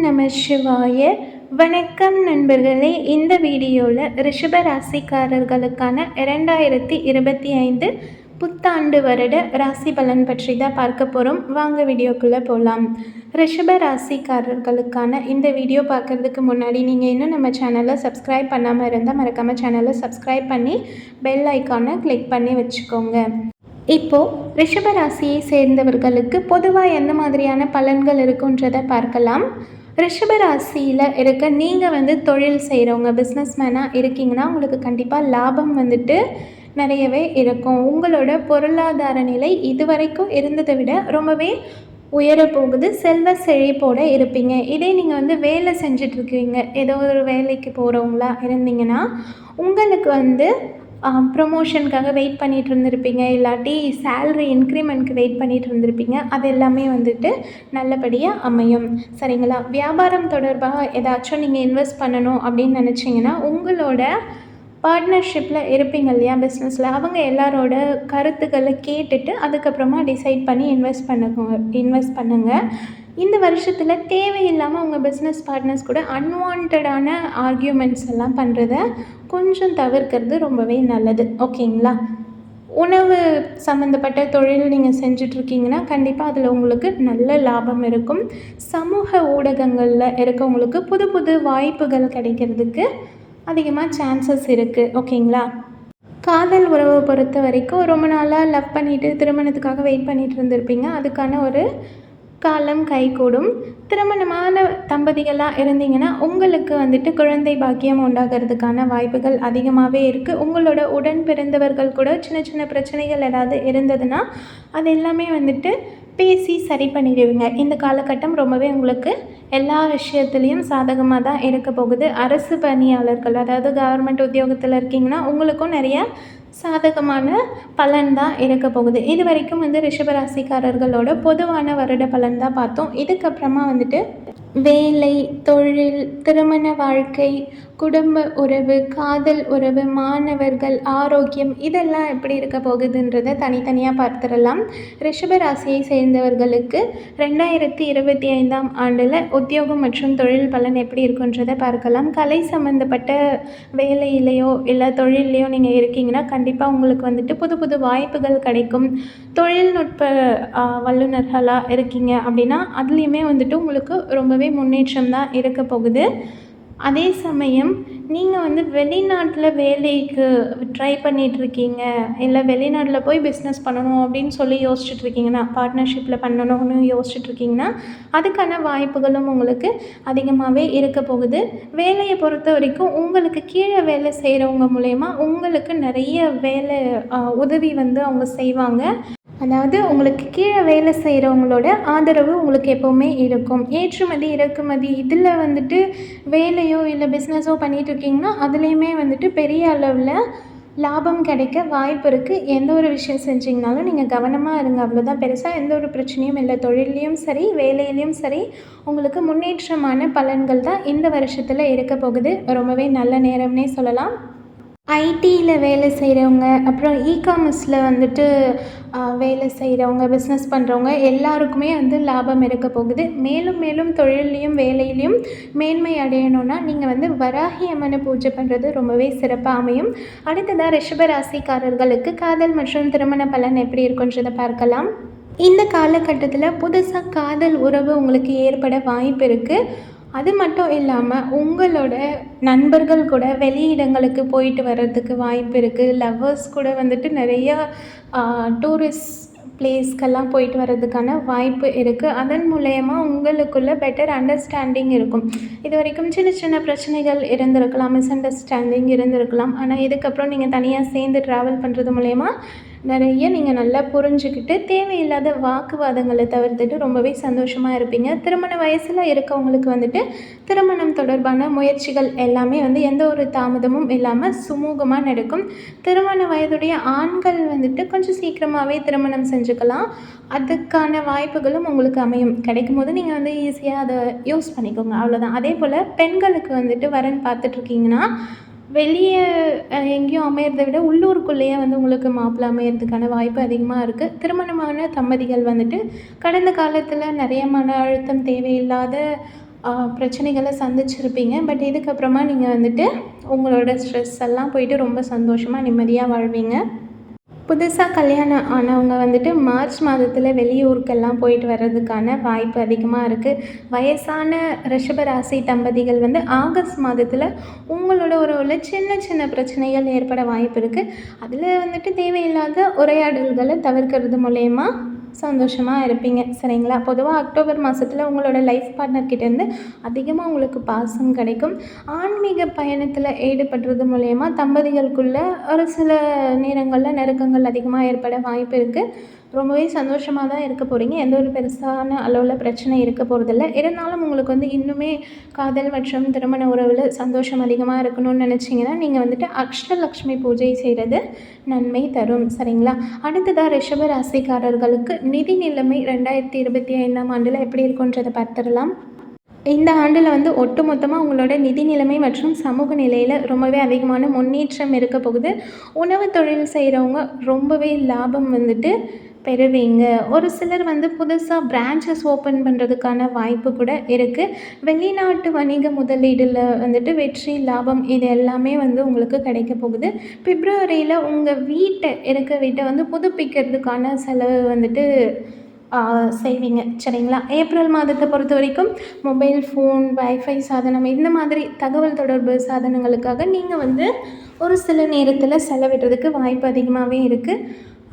நம சிவாய. வணக்கம் நண்பர்களே. இந்த வீடியோவில் ரிஷப ராசிக்காரர்களுக்கான 2025 புத்தாண்டு வருட ராசி பலன் பற்றி தான் பார்க்க போகிறோம். வாங்க வீடியோக்குள்ளே போகலாம். ரிஷப ராசிக்காரர்களுக்கான இந்த வீடியோ பார்க்குறதுக்கு முன்னாடி நீங்கள் இன்னும் நம்ம சேனலை சப்ஸ்கிரைப் பண்ணாமல் இருந்தால் மறக்காமல் சேனலை சப்ஸ்கிரைப் பண்ணி பெல் ஐக்கானை கிளிக் பண்ணி வச்சுக்கோங்க. இப்போது ரிஷப ராசியை சேர்ந்தவர்களுக்கு பொதுவாக எந்த மாதிரியான பலன்கள் இருக்குன்றதை பார்க்கலாம். ரிஷப ராசியில் இருக்க நீங்கள் தொழில் செய்கிறவங்க, பிஸ்னஸ்மேனாக இருக்கீங்கன்னா உங்களுக்கு கண்டிப்பாக லாபம் நிறையவே இருக்கும். உங்களோட பொருளாதார நிலை இதுவரைக்கும் இருந்ததை விட ரொம்பவே உயரப்போகுது. செல்வ செழிப்போடு இருப்பீங்க. இதே நீங்கள் வேலை செஞ்சிட்ருக்கீங்க, ஏதோ ஒரு வேலைக்கு போகிறவங்களா இருந்தீங்கன்னா உங்களுக்கு ப்ரொமோஷனுக்காக வெயிட் பண்ணிகிட்டு இருந்திருப்பீங்க, இல்லாட்டி சேல்ரி இன்க்ரிமெண்ட்க்கு வெயிட் பண்ணிகிட்டு இருந்திருப்பீங்க. அது எல்லாமே நல்லபடியாக அமையும். சரிங்களா? வியாபாரம் தொடர்பாக ஏதாச்சும் நீங்கள் இன்வெஸ்ட் பண்ணணும் அப்படின்னு நினச்சிங்கன்னா உங்களோட பார்ட்னர்ஷிப்பில் இருப்பீங்க இல்லையா, பிஸ்னஸில், அவங்க எல்லாரோட கருத்துக்களை கேட்டுட்டு அதுக்கப்புறமா டிசைட் பண்ணி இன்வெஸ்ட் பண்ணுங்கள். இந்த வருஷத்தில் தேவையில்லாமல் உங்கள் பிஸ்னஸ் பார்ட்னர்ஸ் கூட அன்வான்டான ஆர்கியூமெண்ட்ஸ் எல்லாம் பண்ணுறத கொஞ்சம் தவிர்க்கிறது ரொம்பவே நல்லது. ஓகேங்களா? உணவு சம்மந்தப்பட்ட தொழில் நீங்கள் செஞ்சிட்ருக்கீங்கன்னா கண்டிப்பாக அதில் உங்களுக்கு நல்ல லாபம் இருக்கும். சமூக ஊடகங்களில் இருக்கவங்களுக்கு புது புது வாய்ப்புகள் கிடைக்கிறதுக்கு அதிகமாக சான்சஸ் இருக்குது. ஓகேங்களா? காதல் உறவை பொறுத்த வரைக்கும் ரொம்ப நாளாக லவ் பண்ணிவிட்டு திருமணத்துக்காக வெயிட் பண்ணிகிட்டு இருந்திருப்பீங்க. அதுக்கான ஒரு காலம் கைகூடும். திருமணமான தம்பதிகளாக இருந்தீங்கன்னா உங்களுக்கு குழந்தை பாக்கியம் உண்டாகிறதுக்கான வாய்ப்புகள் அதிகமாகவே இருக்குது. உங்களோட உடன் பிறந்தவர்கள் கூட சின்ன சின்ன பிரச்சனைகள் ஏதாவது இருந்ததுன்னா அது எல்லாமே பேசி சரி பண்ணிடுவீங்க. இந்த காலகட்டம் ரொம்பவே உங்களுக்கு எல்லா விஷயத்துலேயும் சாதகமாக தான் இருக்க போகுது. அரசு பணியாளர்கள், அதாவது கவர்மெண்ட் உத்தியோகத்தில் இருக்கீங்கன்னா உங்களுக்கும் நிறைய சாதகமான பலன் தான் இருக்க போகுது. இது வரைக்கும் ரிஷபராசிக்காரர்களோட பொதுவான வருட பலன் தான் பார்த்தோம். இதுக்கப்புறமா வேலை, தொழில், திருமண வாழ்க்கை, குடும்ப உறவு, காதல் உறவு, மாணவர்கள், ஆரோக்கியம், இதெல்லாம் எப்படி இருக்க போகுதுன்றதை தனித்தனியாக பார்த்துடலாம். ரிஷபராசியை சேர்ந்தவர்களுக்கு 2025ஆம் ஆண்டில் உத்தியோகம் மற்றும் தொழில் பலன் எப்படி இருக்குன்றதை பார்க்கலாம். கலை சம்மந்தப்பட்ட வேலையிலையோ இல்லை தொழிலையோ நீங்கள் இருக்கீங்கன்னா கண்டிப்பாக உங்களுக்கு புது புது வாய்ப்புகள் கிடைக்கும். தொழில்நுட்ப வல்லுநர்களாக இருக்கீங்க அப்படின்னா அதுலேயுமே உங்களுக்கு ரொம்பவே முன்னேற்றம் தான் இருக்க போகுது. அதே சமயம் நீங்கள் வெளிநாட்டில் வேலைக்கு ட்ரை பண்ணிகிட்ருக்கீங்க, இல்லை வெளிநாட்டில் போய் பிஸ்னஸ் பண்ணணும் அப்படின்னு சொல்லி யோசிச்சுட்ருக்கீங்கன்னா, பார்ட்னர்ஷிப்பில் பண்ணணும்னு யோசிச்சுட்ருக்கீங்கன்னா அதுக்கான வாய்ப்புகளும் உங்களுக்கு அதிகமாகவே இருக்க போகுது. வேலையை பொறுத்த வரைக்கும் உங்களுக்கு கீழே வேலை செய்கிறவங்க மூலயமா உங்களுக்கு நிறைய வேலை உதவி அவங்க செய்வாங்க. அதாவது உங்களுக்கு கீழே வேலை செய்கிறவங்களோட ஆதரவு உங்களுக்கு எப்போவுமே இருக்கும். ஏற்றுமதி இறக்குமதி இதில் வேலையோ இல்லை பிஸ்னஸோ பண்ணிகிட்ருக்கீங்கன்னா அதுலேயுமே பெரிய அளவில் லாபம் கிடைக்க வாய்ப்பு இருக்குது. எந்த ஒரு விஷயம் செஞ்சிங்கனாலும் நீங்கள் கவனமாக இருங்க, அவ்வளோதான். பெருசாக எந்த ஒரு பிரச்சனையும் இல்லை. தொழிலையும் சரி வேலையிலையும் சரி உங்களுக்கு முன்னேற்றமான பலன்கள் தான் இந்த வருஷத்தில் இருக்க போகுது. ரொம்பவே நல்ல நேரம்னே சொல்லலாம். ஐடியில் வேலை செய்கிறவங்க, அப்புறம் இகாமர்ஸில் வேலை செய்கிறவங்க, பிஸ்னஸ் பண்ணுறவங்க எல்லாருக்குமே லாபம் இருக்க போகுது. மேலும் மேலும் தொழிலையும் வேலையிலையும் மேன்மை அடையணும்னா நீங்கள் வராகி அம்மனை பூஜை பண்ணுறது ரொம்பவே சிறப்பாக அமையும். அடுத்ததாக ரிஷபராசிக்காரர்களுக்கு காதல் மற்றும் திருமண பலன் எப்படி இருக்குன்றதை பார்க்கலாம். இந்த காலகட்டத்தில் புதுசாக காதல் உறவு உங்களுக்கு ஏற்பட வாய்ப்பு இருக்குது. அது மட்டும் இல்லாமல் உங்களோட நண்பர்கள் கூட வெளியிடங்களுக்கு போயிட்டு வர்றதுக்கு வாய்ப்பு இருக்குது. லவ்வர்ஸ் கூட நிறையா டூரிஸ்ட் பிளேஸ்க்கெல்லாம் போயிட்டு வர்றதுக்கான வாய்ப்பு இருக்குது. அதன் மூலயமா உங்களுக்குள்ள பெட்டர் அண்டர்ஸ்டாண்டிங் இருக்கும். இது வரைக்கும் சின்ன சின்ன பிரச்சனைகள் இருந்திருக்கலாம், மிஸ் அண்டர்ஸ்டாண்டிங் இருந்திருக்கலாம். ஆனால் இதுக்கப்புறம் நீங்கள் தனியாக சேர்ந்து ட்ராவல் பண்ணுறது மூலயமா நிறைய நீங்கள் நல்லா புரிஞ்சுக்கிட்டு தேவையில்லாத வாக்குவாதங்களை தவிர்த்துட்டு ரொம்பவே சந்தோஷமாக இருப்பீங்க. திருமண வயசில் இருக்கவங்களுக்கு திருமணம் தொடர்பான முயற்சிகள் எல்லாமே எந்த ஒரு தாமதமும் இல்லாமல் சுமூகமாக நடக்கும். திருமண வயதுடைய ஆண்கள் கொஞ்சம் சீக்கிரமாகவே திருமணம் செஞ்சுக்கலாம். அதுக்கான வாய்ப்புகளும் உங்களுக்கு அமையும். கிடைக்கும் போது நீங்கள் ஈஸியாக அதை யூஸ் பண்ணிக்கோங்க, அவ்வளோதான். அதே போல் பெண்களுக்கு வரன் பார்த்துட்ருக்கீங்கன்னா வெளியே எங்கேயும் அமையறதை விட உள்ளூருக்குள்ளேயே உங்களுக்கு மாப்பிள்ளை அமையறதுக்கான வாய்ப்பு அதிகமாக இருக்குது. திருமணமான தம்பதிகள் கடந்த காலத்தில் நிறைய மன அழுத்தம், தேவையில்லாத பிரச்சனைகளை சந்திச்சிருப்பீங்க. பட் இதுக்கப்புறமா நீங்கள் வந்துட்டு உங்களோட ஸ்ட்ரெஸ் எல்லாம் போயிட்டு ரொம்ப சந்தோஷமாக நிம்மதியாக வாழ்வீங்க. புதுசாக கல்யாணம் ஆனவங்க வந்துட்டு மார்ச் மாதத்தில் வெளியூருக்கெல்லாம் போயிட்டு வர்றதுக்கான வாய்ப்பு அதிகமாக இருக்குது. வயசான ரிஷபராசி தம்பதிகள் வந்து ஆகஸ்ட் மாதத்தில் உங்களோட உறவில் சின்ன சின்ன பிரச்சனைகள் ஏற்பட வாய்ப்பு இருக்குது. அதில் வந்துட்டு தேவையில்லாத உரையாடல்களை தவிர்க்கிறது மூலயமா சந்தோஷமாக இருப்பீங்க. சரிங்களா? பொதுவாக அக்டோபர் மாதத்தில் உங்களோட லைஃப் பார்ட்னர்கிட்டேருந்து அதிகமாக உங்களுக்கு பாசம் கிடைக்கும். ஆன்மீக பயணத்தில் ஈடுபடுறது மூலயமா தம்பதிகளுக்குள்ளே ஒரு சில நேரங்களில் நெருக்கங்கள் அதிகமாக ஏற்பட வாய்ப்பு இருக்குது. ரொம்பவே சந்தோஷமாக தான் இருக்க போகிறீங்க. எந்த ஒரு பெருசான அளவில் பிரச்சனை இருக்க போகிறதில்ல. இருந்தாலும் உங்களுக்கு வந்து இன்னுமே காதல் மற்றும் திருமண உறவில் சந்தோஷம் அதிகமாக இருக்கணும்னு நினச்சிங்கன்னா நீங்கள் வந்துட்டு அஷ்டலக்ஷ்மி பூஜை செய்கிறது நன்மை தரும். சரிங்களா? அடுத்ததாக ரிஷப ராசிக்காரர்களுக்கு நிதி நிலைமை 2025ஆம் ஆண்டில் எப்படி இருக்குன்றதை பார்த்துடலாம். இந்த ஆண்டில் வந்து ஒட்டுமொத்தமாக உங்களோட நிதி நிலைமை மற்றும் சமூக நிலையில் ரொம்பவே அதிகமான முன்னேற்றம் இருக்க போகுது. உணவு தொழில் செய்கிறவங்க ரொம்பவே லாபம் வந்துட்டு பெறுவீங்க. ஒரு சிலர் வந்து புதுசாக பிரான்ச்சஸ் ஓப்பன் பண்ணுறதுக்கான வாய்ப்பு கூட இருக்குது. வெளிநாட்டு வணிக முதலீடில் வந்துட்டு வெற்றி, லாபம் இது எல்லாமே வந்து உங்களுக்கு கிடைக்க போகுது. பிப்ரவரியில் உங்கள் வீட்டை வந்து புதுப்பிக்கிறதுக்கான செலவு வந்துட்டு செய்வீங்க. சரிங்களா? ஏப்ரல் மாதத்தை பொறுத்த வரைக்கும் மொபைல் ஃபோன், வைஃபை சாதனம் இந்த மாதிரி தகவல் தொடர்பு சாதனங்களுக்காக நீங்கள் வந்து ஒரு சில நேரத்தில் செலவிடுறதுக்கு வாய்ப்பு அதிகமாகவே இருக்குது.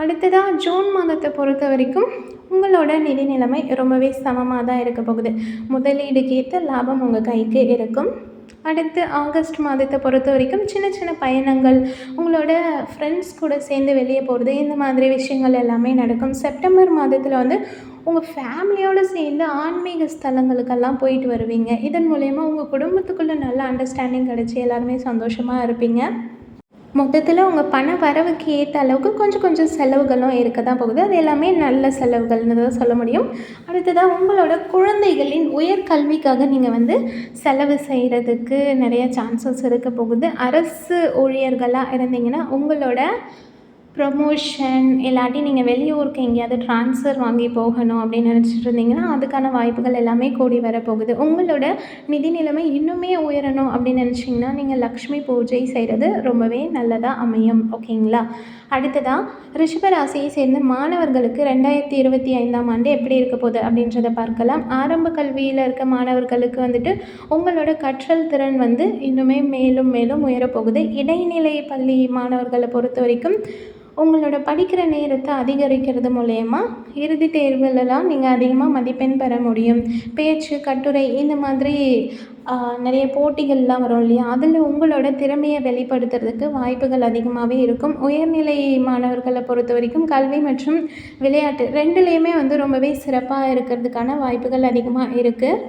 அடுத்ததாக ஜூன் மாதத்தை பொறுத்த வரைக்கும் உங்களோட நிதி நிலைமை ரொம்பவே சமமாக தான் இருக்க போகுது. முதலீடுக்கு ஏற்ற லாபம் உங்கள் கைக்கு இருக்கும். அடுத்து ஆகஸ்ட் மாதத்தை பொறுத்த வரைக்கும் சின்ன சின்ன பயணங்கள், உங்களோட ஃப்ரெண்ட்ஸ் கூட சேர்ந்து வெளியே போகிறது, இந்த மாதிரி விஷயங்கள் எல்லாமே நடக்கும். செப்டம்பர் மாதத்தில் வந்து உங்கள் ஃபேமிலியோடு சேர்ந்து ஆன்மீக ஸ்தலங்களுக்கெல்லாம் போயிட்டு வருவீங்க. இதன் மூலயமா உங்கள் குடும்பத்துக்குள்ளே நல்ல அண்டர்ஸ்டாண்டிங் கிடச்சி எல்லாருமே சந்தோஷமாக இருப்பீங்க. மொத்தத்தில் உங்கள் பண வரவுக்கு ஏற்ற அளவுக்கு கொஞ்சம் செலவுகளும் இருக்க தான் போகுது. அது எல்லாமே நல்ல செலவுகள்னு தான் சொல்ல முடியும். அடுத்ததாக உங்களோட குழந்தைகளின் உயர்கல்விக்காக நீங்கள் வந்து செலவு செய்கிறதுக்கு நிறைய சான்சஸ் இருக்க போகுது. அரசு ஊழியர்களாக இருந்தீங்கன்னா உங்களோட ப்ரமோஷன் இல்லாட்டி நீங்கள் வெளியூருக்கு எங்கேயாவது ட்ரான்ஸ்ஃபர் வாங்கி போகணும் அப்படின்னு நினச்சிட்டு இருந்தீங்கன்னா அதுக்கான வாய்ப்புகள் எல்லாமே கூடி வரப்போகுது. உங்களோட நிதி நிலைமை இன்னுமே உயரணும் அப்படின்னு நினச்சிங்கன்னா நீங்கள் லக்ஷ்மி பூஜை செய்கிறது ரொம்பவே நல்லதாக அமையும். ஓகேங்களா? அடுத்ததாக ரிஷபராசியை சேர்ந்த மாணவர்களுக்கு 2025ஆம் ஆண்டு எப்படி இருக்க போகுது அப்படின்றத பார்க்கலாம். ஆரம்ப கல்வியில் இருக்க மாணவர்களுக்கு வந்துட்டு உங்களோட கற்றல் திறன் வந்து இன்னுமே மேலும் மேலும் உயரப்போகுது. இடைநிலை பள்ளி மாணவர்களை பொறுத்த வரைக்கும் உங்களோட படிக்கிற நேரத்தை அதிகரிக்கிறது மூலயமா இறுதி தேர்வுலலாம் நீங்கள் அதிகமாக மதிப்பெண் பெற முடியும். பேச்சு, கட்டுரை இந்த மாதிரி நிறைய போட்டிகள்லாம் வரும் இல்லையா? அதில் உங்களோட திறமையை வெளிப்படுத்துறதுக்கு வாய்ப்புகள் அதிகமாகவே இருக்கும். உயர்நிலை மாணவர்களை பொறுத்த வரைக்கும் கல்வி மற்றும் விளையாட்டு ரெண்டுலேயுமே வந்து ரொம்பவே சிறப்பாக இருக்கிறதுக்கான வாய்ப்புகள் அதிகமாக இருக்குது.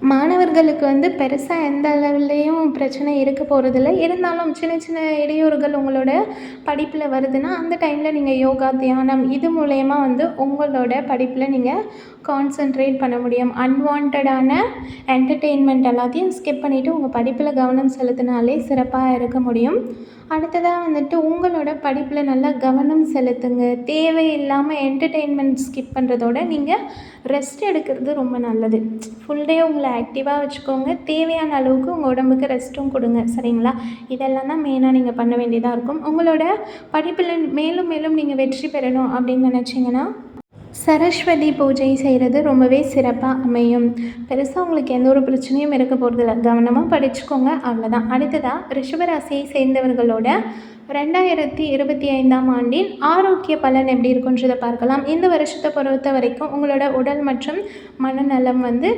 மாணவர்களுக்கு வந்து பெருசாக எந்த அளவுலேயும் பிரச்சனை இருக்க போகிறதில்ல. இருந்தாலும் சின்ன சின்ன இடையூறுகள் உங்களோட படிப்பில் வருதுன்னா அந்த டைமில் நீங்கள் யோகா, தியானம் இது மூலயமா வந்து உங்களோட படிப்பில் நீங்கள் கான்சன்ட்ரேட் பண்ண முடியும். அன்வான்டான என்டர்டெயின்மெண்ட் எல்லாத்தையும் ஸ்கிப் பண்ணிவிட்டு உங்கள் படிப்பில் கவனம் செலுத்தினாலே சிறப்பாக இருக்க முடியும். அடுத்ததாக வந்துட்டு உங்களோட படிப்பில் நல்லா கவனம் செலுத்துங்க. தேவையில்லாமல் என்டர்டெயின்மெண்ட் ஸ்கிப் பண்ணுறதோட நீங்கள் ரெஸ்ட் எடுக்கிறது ரொம்ப நல்லது. ஃபுல் டே உங்களை ஆக்டிவாக வச்சுக்கோங்க. தேவையான அளவுக்கு உங்கள் உடம்புக்கு ரெஸ்ட்டும் கொடுங்க. சரிங்களா? இதெல்லாம் தான் மெயினாக நீங்கள் பண்ண வேண்டியதாக இருக்கும். உங்களோட படிப்பில் மேலும் மேலும் நீங்கள் வெற்றி பெறணும் அப்படின்னு நினச்சிங்கன்னா சரஸ்வதி பூஜை செய்கிறது ரொம்பவே சிறப்பாக அமையும். பெருசாக உங்களுக்கு எந்த ஒரு பிரச்சனையும் இருக்க போகிறதில்ல. கவனமாக படிச்சுக்கோங்க, அவ்வளோதான். அடுத்ததாக ரிஷபராசியை சேர்ந்தவர்களோட 2025ஆம் ஆண்டின் ஆரோக்கிய பலன் எப்படி இருக்குன்றதை பார்க்கலாம். இந்த வருஷத்தை பொறுத்த வரைக்கும் உங்களோட உடல் மற்றும் மனநலம் வந்து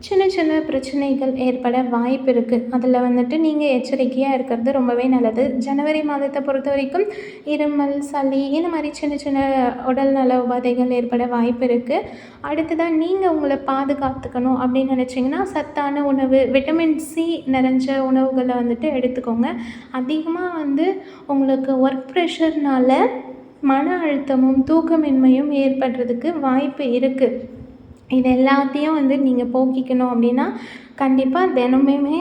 சின்ன சின்ன பிரச்சனைகள் ஏற்பட வாய்ப்பு இருக்குது. அதில் வந்துட்டு நீங்கள் எச்சரிக்கையாக இருக்கிறது ரொம்பவே நல்லது. ஜனவரி மாதத்தை பொறுத்த வரைக்கும் இருமல், சளி இந்த மாதிரி சின்ன சின்ன உடல் நல உபாதைகள் ஏற்பட வாய்ப்பு இருக்குது. அடுத்ததாக நீங்கள் உங்களை பாதுகாத்துக்கணும் அப்படின்னு நினச்சிங்கன்னா சத்தான உணவு, விட்டமின் சி நிறைஞ்ச உணவுகளை வந்துட்டு எடுத்துக்கோங்க. அதிகமாக வந்து உங்களுக்கு ஒர்க் ப்ரெஷர்னால் மன அழுத்தமும் தூக்கமின்மையும் ஏற்படுறதுக்கு வாய்ப்பு இருக்குது. இது எல்லாத்தையும் நீங்கள் போக்கிக்கணும் அப்படின்னா கண்டிப்பாக தினமுமே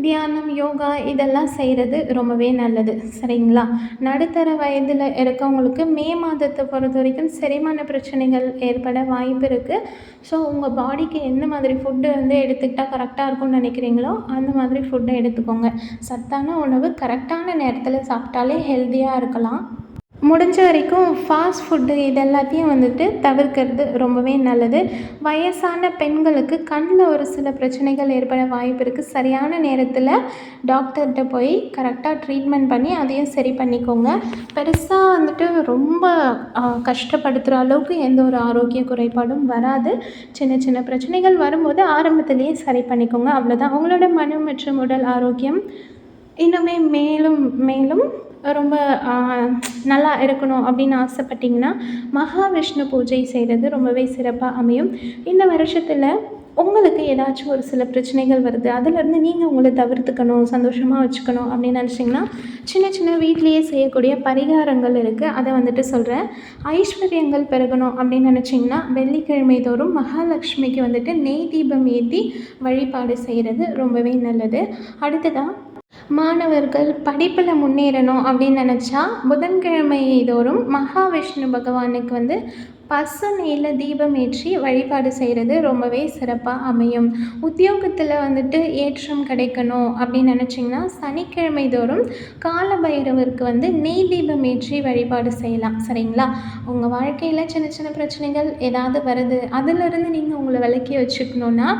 தியானம், யோகா இதெல்லாம் செய்கிறது ரொம்பவே நல்லது. சரிங்களா? நடுத்தர வயதில் இருக்கவங்களுக்கு மே மாதத்தை பொறுத்த வரைக்கும் செரிமான பிரச்சனைகள் ஏற்பட வாய்ப்பு இருக்குது. ஸோ உங்கள் பாடிக்கு எந்த மாதிரி ஃபுட்டு எடுத்துக்கிட்டால் கரெக்டாக இருக்கும்னு நினைக்கிறீங்களோ அந்த மாதிரி ஃபுட்டை எடுத்துக்கோங்க. சத்தான உணவு கரெக்டான நேரத்தில் சாப்பிட்டாலே ஹெல்த்தியாக இருக்கலாம். முடிஞ்ச வரைக்கும் ஃபாஸ்ட் ஃபுட்டு இது எல்லாத்தையும் தவிர்க்கிறது ரொம்பவே நல்லது. வயசான பெண்களுக்கு கண்ணில் ஒரு சில பிரச்சனைகள் ஏற்பட வாய்ப்பு இருக்குது. சரியான நேரத்தில் டாக்டர்கிட்ட போய் கரெக்டாக ட்ரீட்மெண்ட் பண்ணி அதையும் சரி பண்ணிக்கோங்க. பெருசாக ரொம்ப கஷ்டப்படுத்துகிற அளவுக்கு எந்த ஒரு ஆரோக்கிய குறைபாடும் வராது. சின்ன சின்ன பிரச்சனைகள் வரும்போது ஆரம்பத்திலேயே சரி பண்ணிக்கோங்க. அவ்வளோதான். உங்களோட மனம் மற்றும் உடல் ஆரோக்கியம் இன்னுமே மேலும் மேலும் ரொம்ப நல்லா இருக்கணும் அப்படின்னு ஆசைப்பட்டிங்கன்னா மகாவிஷ்ணு பூஜை செய்கிறது ரொம்பவே சிறப்பாக அமையும். இந்த வருஷத்தில் உங்களுக்கு ஏதாச்சும் ஒரு சில பிரச்சனைகள் வருது, அதிலேருந்து நீங்கள் உங்களை தவிர்த்துக்கணும், சந்தோஷமாக வச்சுக்கணும் அப்படின்னு நினச்சிங்கன்னா சின்ன சின்ன வீட்லேயே செய்யக்கூடிய பரிகாரங்கள் இருக்குது. அதை சொல்கிறேன். ஐஸ்வர்யங்கள் பெருகணும் அப்படின்னு நினச்சிங்கன்னா வெள்ளிக்கிழமை தோறும் மகாலட்சுமிக்கு நெய் தீபம் ஏற்றி வழிபாடு செய்கிறது ரொம்பவே நல்லது. அடுத்ததாக மாணவர்கள் படிப்பில் முன்னேறணும் அப்படின்னு நினச்சா புதன்கிழமை தோறும் மகாவிஷ்ணு பகவானுக்கு பசு நெய்யில் தீபம் ஏற்றி வழிபாடு செய்கிறது ரொம்பவே சிறப்பாக அமையும். உத்தியோகத்தில் ஏற்றம் கிடைக்கணும் அப்படின்னு நினச்சிங்கன்னா சனிக்கிழமை தோறும் கால பைரவருக்கு நெய் தீபம் ஏற்றி வழிபாடு செய்யலாம். சரிங்களா? உங்கள் வாழ்க்கையில் சின்ன சின்ன பிரச்சனைகள் ஏதாவது வருது, அதிலிருந்து நீங்கள் உங்களை விலக்கி வச்சுக்கணுன்னா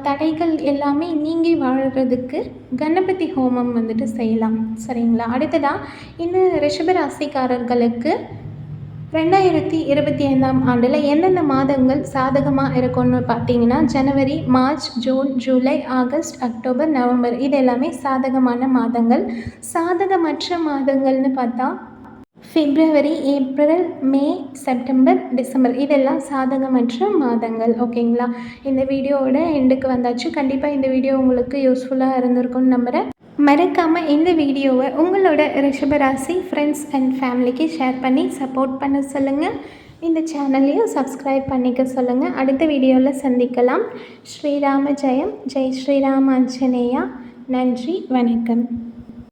தடைகள் எல்லாமே நீங்கி வாழறதுக்கு கணபதி ஹோமம் செய்யலாம். சரிங்களா? அடுத்ததாக இந்த ரிஷபராசிக்காரர்களுக்கு 2025ஆம் ஆண்டில் எந்தெந்த மாதங்கள் சாதகமாக இருக்கும்னு பார்த்தீங்கன்னா ஜனவரி, மார்ச், ஜூன், ஜூலை, ஆகஸ்ட், அக்டோபர், நவம்பர் இது எல்லாமே சாதகமான மாதங்கள். சாதகமற்ற மாதங்கள்னு பார்த்தா பிப்ரவரி, ஏப்ரல், மே, செப்டம்பர், டிசம்பர் இதெல்லாம் சாதகமற்ற மாதங்கள். ஓகேங்களா? இந்த வீடியோவோட எண்டுக்கு வந்தாச்சு. கண்டிப்பாக இந்த வீடியோ உங்களுக்கு யூஸ்ஃபுல்லாக இருந்திருக்கும்னு நம்புகிறேன். மறக்காமல் இந்த வீடியோவை உங்களோட ரிஷபராசி ஃப்ரெண்ட்ஸ் அண்ட் ஃபேமிலிக்கு ஷேர் பண்ணி சப்போர்ட் பண்ண சொல்லுங்கள். இந்த சேனலையும் சப்ஸ்கிரைப் பண்ணிக்க சொல்லுங்கள். அடுத்த வீடியோவில் சந்திக்கலாம். ஸ்ரீராம ஜெயம். ஜெய் ஸ்ரீராம ஆஞ்சநேயா. நன்றி, வணக்கம்.